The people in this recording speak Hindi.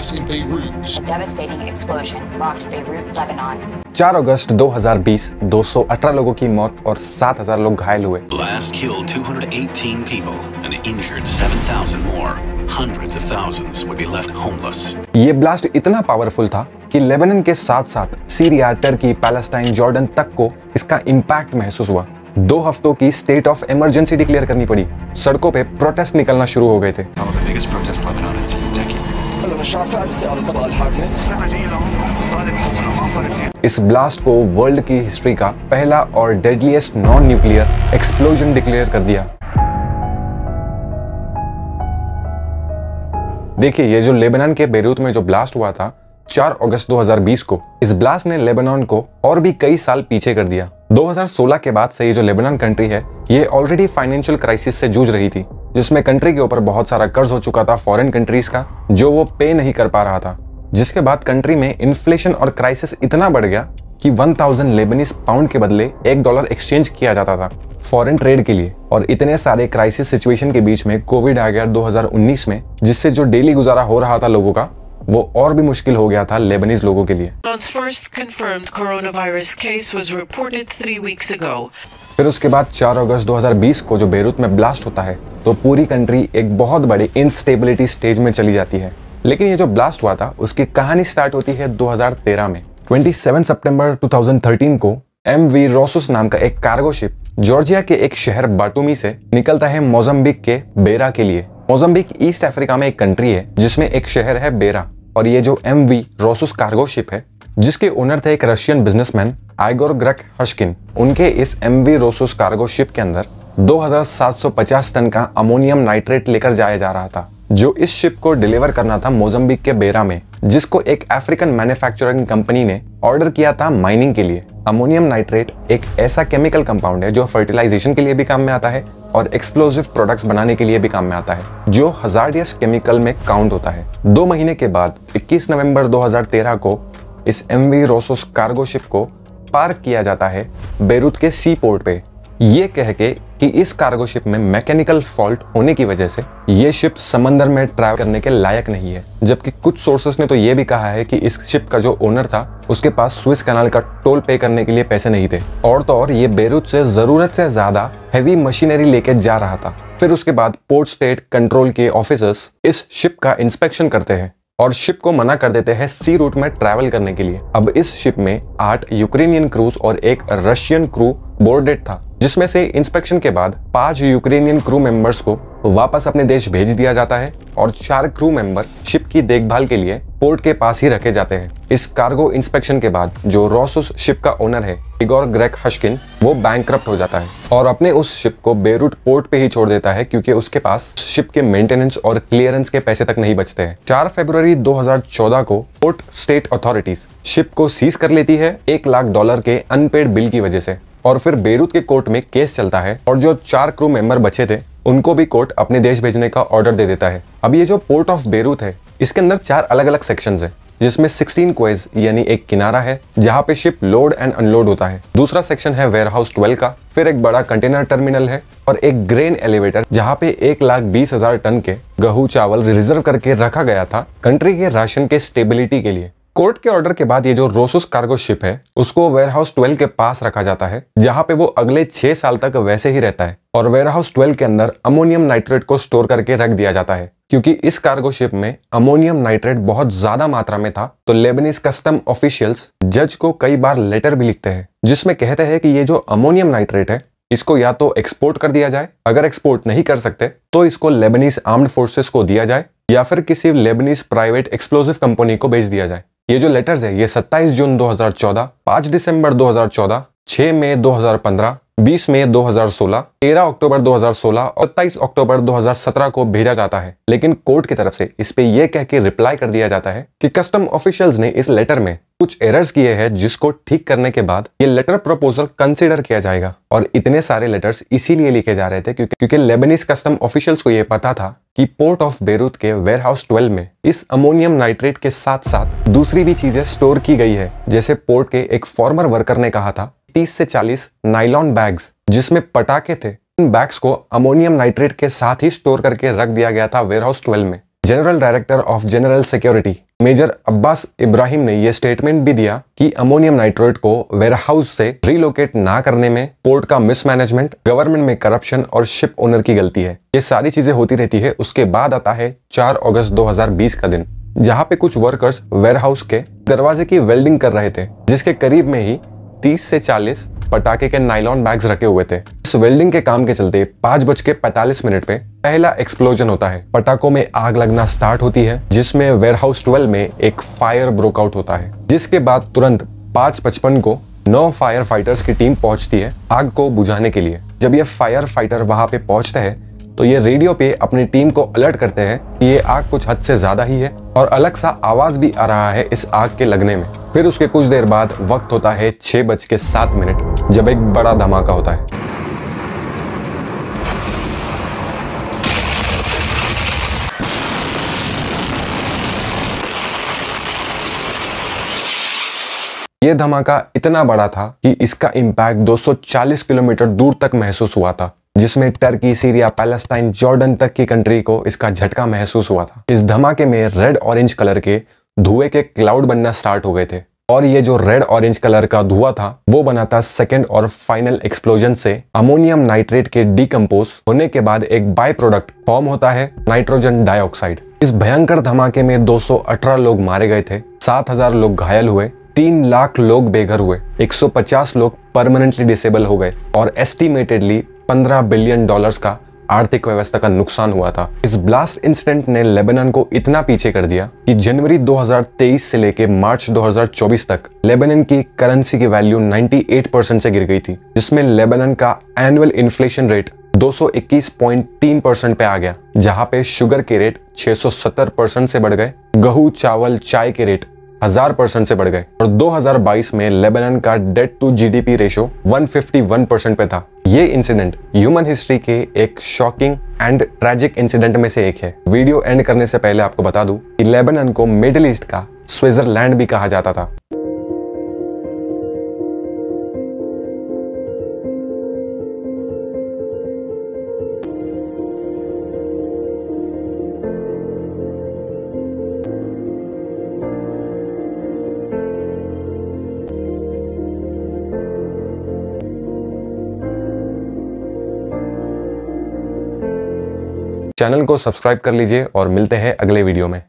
blast in Beirut. A devastating explosion rocked Beirut, Lebanon. 4 अगस्त 2020 218 लोगों की मौत और 7,000 लोग घायल हुए। Blast killed 218 people and injured 7,000 more. Hundreds of thousands would be left homeless. ये ब्लास्ट इतना पावरफुल था कि लेबनान के साथ साथ सीरिया, टर्की, पैलेस्टाइन, जॉर्डन तक को इसका इम्पैक्ट महसूस हुआ। 2 हफ्तों की स्टेट ऑफ इमरजेंसी डिक्लेयर करनी पड़ी। सड़कों पे प्रोटेस्ट निकलना शुरू हो गए थे। इस ब्लास्ट को वर्ल्ड की हिस्ट्री का पहला और deadliest non nuclear explosion declare कर दिया। देखिए, ये जो लेबनान के बेरूत में जो ब्लास्ट हुआ था 4 अगस्त 2020 को, इस ब्लास्ट ने लेबनान को और भी कई साल पीछे कर दिया। 2016 के बाद से ये जो लेबनान कंट्री है, ये ऑलरेडी फाइनेंशियल क्राइसिस से जूझ रही थी, जिसमें कंट्री के ऊपर बहुत सारा कर्ज हो चुका था फॉरेन कंट्रीज का, जो वो पे नहीं कर पा रहा था। जिसके बाद कंट्री में इन्फ्लेशन और क्राइसिस इतना बढ़ गया कि 1000 लेबनीज पाउंड के बदले $1 एक्सचेंज किया जाता था फॉरेन ट्रेड के लिए। और इतने सारे क्राइसिस सिचुएशन के बीच में कोविड आ गया 2019 में, जिससे जो डेली गुजारा हो रहा था लोगों का, वो और भी मुश्किल हो गया था लेबनीज लोगों के लिए। First confirmed coronavirus case was reported 3 weeks ago. फिर उसके बाद 4 अगस्त 2020 को जो बेरूत में ब्लास्ट होता है, तो पूरी कंट्री एक बहुत बड़ी इंस्टेबिलिटी स्टेज में चली जाती है। लेकिन ये जो ब्लास्ट हुआ था, उसकी कहानी स्टार्ट होती है 2013 में। 27 सितंबर 2013 को MV रोसस नाम का एक कार्गो शिप जॉर्जिया के एक शहर बाटुमी से निकलता है मोजाम्बिक के बेरा के लिए। मोजाम्बिक ईस्ट अफ्रीका में एक कंट्री है जिसमें एक शहर है बेरा। और ये जो MV रोसस कार्गो शिप है, जिसके ओनर थे एक रशियन बिजनेसमैन आइगोर ग्रेक हश्किन, उनके इस MV रोसस कार्गो शिप के अंदर 2750 टन का अमोनियम नाइट्रेट लेकर जाया जा रहा था, जो इस शिप को डिलीवर करना था मोजाम्बिक के बेरा में, जिसको एक अफ्रीकन मैन्युफैक्चरिंग कंपनी ने ऑर्डर किया था माइनिंग के लिए। अमोनियम नाइट्रेट एक ऐसा केमिकल कंपाउंड है जो फर्टिलाइजेशन के लिए भी काम में आता है और एक्सप्लोजिव प्रोडक्ट्स बनाने के लिए भी काम में आता है, जो हजार्डियस केमिकल में काउंट होता है। 2 महीने के बाद 21 नवंबर 2013 को इस MV रोसस कार्गो शिप को पार्क किया जाता है बेरूत के सी पोर्ट पे, ये कह के कि इस कार्गो शिप में मैकेनिकल फॉल्ट होने की वजह से ये शिप समंदर में ट्रैवल करने के लायक नहीं है। जबकि कुछ सोर्सेस ने तो ये भी कहा है कि इस शिप का जो ओनर था, उसके पास स्विस कनाल का टोल पे करने के लिए पैसे नहीं थे। और तो और ये बेरूत से जरूरत से ज्यादा हैवी मशीनरी लेके जा रहा था। फिर उसके बाद पोर्ट स्टेट कंट्रोल के ऑफिसर्स इस शिप का इंस्पेक्शन करते हैं और शिप को मना कर देते हैं सी रूट में ट्रैवल करने के लिए। अब इस शिप में 8 यूक्रेनियन क्रूज और एक रशियन क्रू बोर्डेड था, जिसमें से इंस्पेक्शन के बाद 5 यूक्रेनियन क्रू मेंबर्स को वापस अपने देश भेज दिया जाता है और 4 क्रू मेंबर शिप की देखभाल के लिए पोर्ट के पास ही रखे जाते हैं। इस कार्गो इंस्पेक्शन के बाद जो रोसस शिप का ओनर है इगोर ग्रेक हश्किन, वो बैंकक्रप्ट हो जाता है और अपने उस शिप को बेरूट पोर्ट पे ही छोड़ देता है, क्योंकि उसके पास शिप के मेंटेनेंस और क्लियरेंस के पैसे तक नहीं बचते हैं। 4 फरवरी 2014 को पोर्ट स्टेट अथॉरिटीज शिप को सीज कर लेती है $1 लाख के अनपेड बिल की वजह से। और फिर बेरूत के कोर्ट में केस चलता है और जो 4 क्रू मेंबर बचे थे, उनको भी कोर्ट अपने देश भेजने का ऑर्डर दे देता है। अब ये जो पोर्ट ऑफ बेरूत है, इसके अंदर 4 अलग अलग सेक्शंस हैं, जिसमें 16 क्वेज यानी एक किनारा है जहां पे शिप लोड एंड अनलोड होता है। दूसरा सेक्शन है वेयरहाउस 12 का, फिर एक बड़ा कंटेनर टर्मिनल है और एक ग्रेन एलिवेटर जहां पे 1,20,000 टन के गेहूं चावल रिजर्व करके रखा गया था कंट्री के राशन के स्टेबिलिटी के लिए। कोर्ट के ऑर्डर के बाद ये जो रोसस कार्गो शिप है, उसको वेयरहाउस 12 के पास रखा जाता है, जहां पे वो अगले 6 साल तक वैसे ही रहता है। और वेयरहाउस 12 के अंदर अमोनियम नाइट्रेट को स्टोर करके रख दिया जाता है, क्योंकि इस कार्गो शिप में अमोनियम नाइट्रेट बहुत ज्यादा मात्रा में था। तो लेबनीज कस्टम ऑफिशियल्स जज को कई बार लेटर भी लिखते हैं, जिसमें कहते हैं कि ये जो अमोनियम नाइट्रेट है, इसको या तो एक्सपोर्ट कर दिया जाए, अगर एक्सपोर्ट नहीं कर सकते तो इसको लेबनीज आर्म्ड फोर्सेस को दिया जाए, या फिर किसी लेबनीज प्राइवेट एक्सप्लोजिव कंपनी को भेज दिया जाए। ये जो लेटर्स है, ये 27 जून 2014, 5 दिसंबर 2014, 6 मई 2015, 20 मई 2016, 13 अक्टूबर 2016 और 27 अक्टूबर 2017 को भेजा जाता है। लेकिन कोर्ट की तरफ से इस पे ये कह के रिप्लाई कर दिया जाता है कि कस्टम ऑफिशियल्स ने इस लेटर में कुछ एरर्स किए हैं, जिसको ठीक करने के बाद ये लेटर प्रपोजल कंसीडर किया जाएगा। और इतने सारे लेटर्स इसीलिए लिखे जा रहे थे क्योंकि लेबनीज कस्टम ऑफिशियल्स को ये पता था कि पोर्ट ऑफ बेरूत के वेयरहाउस 12 में इस अमोनियम नाइट्रेट के साथ साथ दूसरी भी चीजें स्टोर की गई है। जैसे पोर्ट के एक फॉर्मर वर्कर ने कहा था, 30 से 40 नाइलॉन बैग्स जिसमें पटाखे थे, इन बैग्स को अमोनियम नाइट्रेट के साथ ही स्टोर करके रख दिया गया था वेयरहाउस 12 में। General director of general security measure Abbas Ibrahim ने यह स्टेटमेंट भी दिया कि अमोनियम नाइट्रेट को वेयरहाउस से रिलोकेट ना करने में पोर्ट का मिसमैनेजमेंट, गवर्नमेंट में करप्शन और शिप ओनर की गलती है। ये सारी चीजें होती रहती है। उसके बाद आता है 4 अगस्त 2020 का दिन, जहां पे कुछ वर्कर्स वेयरहाउस के दरवाजे की वेल्डिंग कर रहे थे, जिसके करीब में ही 30 से 40 पटाखे के नाइलॉन बैग्स रखे हुए थे। इस वेल्डिंग के काम के चलते 5:45 पे पहला एक्सप्लोजन होता है। पटाखों में आग लगना स्टार्ट होती है, जिसमें वेयरहाउस 12 में एक फायर ब्रोक आउट होता है, जिसके बाद तुरंत 5:55 को 9 फायर फाइटर्स की टीम पहुंचती है आग को बुझाने के लिए। जब ये फायर फाइटर वहां पे पहुंचते हैं तो ये रेडियो पे अपनी टीम को अलर्ट करते हैं कि ये आग कुछ हद से ज्यादा ही है और अलग सा आवाज भी आ रहा है इस आग के लगने में। फिर उसके कुछ देर बाद वक्त होता है 6:07 जब एक बड़ा धमाका होता है। यह धमाका इतना बड़ा था कि इसका इंपैक्ट 240 किलोमीटर दूर तक महसूस हुआ था, जिसमें टर्की, सीरिया, पैलेस्टाइन, जॉर्डन तक की कंट्री को इसका झटका महसूस हुआ था। इस धमाके में रेड ऑरेंज कलर के धुएं के क्लाउड बनना स्टार्ट हो गए थे और ये जो रेड ऑरेंज कलर का धुआं था वो बना था सेकेंड और फाइनल एक्सप्लोजन से अमोनियम नाइट्रेट के डिकम्पोज होने के बाद एक बाय प्रोडक्ट फॉर्म होता है नाइट्रोजन डाइऑक्साइड। इस भयंकर धमाके में 218 लोग मारे गए थे, 7000 लोग घायल हुए, 3 लाख लोग बेघर हुए, 150 लोग परमानेंटली डिसेबल हो गए और एस्टिमेटेडली $15 बिलियन का आर्थिक व्यवस्था का नुकसान हुआ था। इस ब्लास्ट इंसिडेंट ने लेबनान को इतना पीछे कर दिया कि जनवरी 2023 से लेके मार्च 2024 तक लेबनान की करेंसी की वैल्यू 98% से गिर गई थी, जिसमें लेबनान का एनुअल इन्फ्लेशन रेट 221.3% पे आ गया, जहां पे शुगर के रेट 670% से बढ़ गए, गेहूं, चावल, चाय के रेट 1000% से बढ़ गए और 2022 में लेबनान का डेट टू जीडीपी रेशो 151% पे था। ये इंसिडेंट ह्यूमन हिस्ट्री के एक शॉकिंग एंड ट्रैजिक इंसिडेंट में से एक है। वीडियो एंड करने से पहले आपको बता दूं कि लेबनान को मिडिल ईस्ट का स्विट्जरलैंड भी कहा जाता था। चैनल को सब्सक्राइब कर लीजिए और मिलते हैं अगले वीडियो में।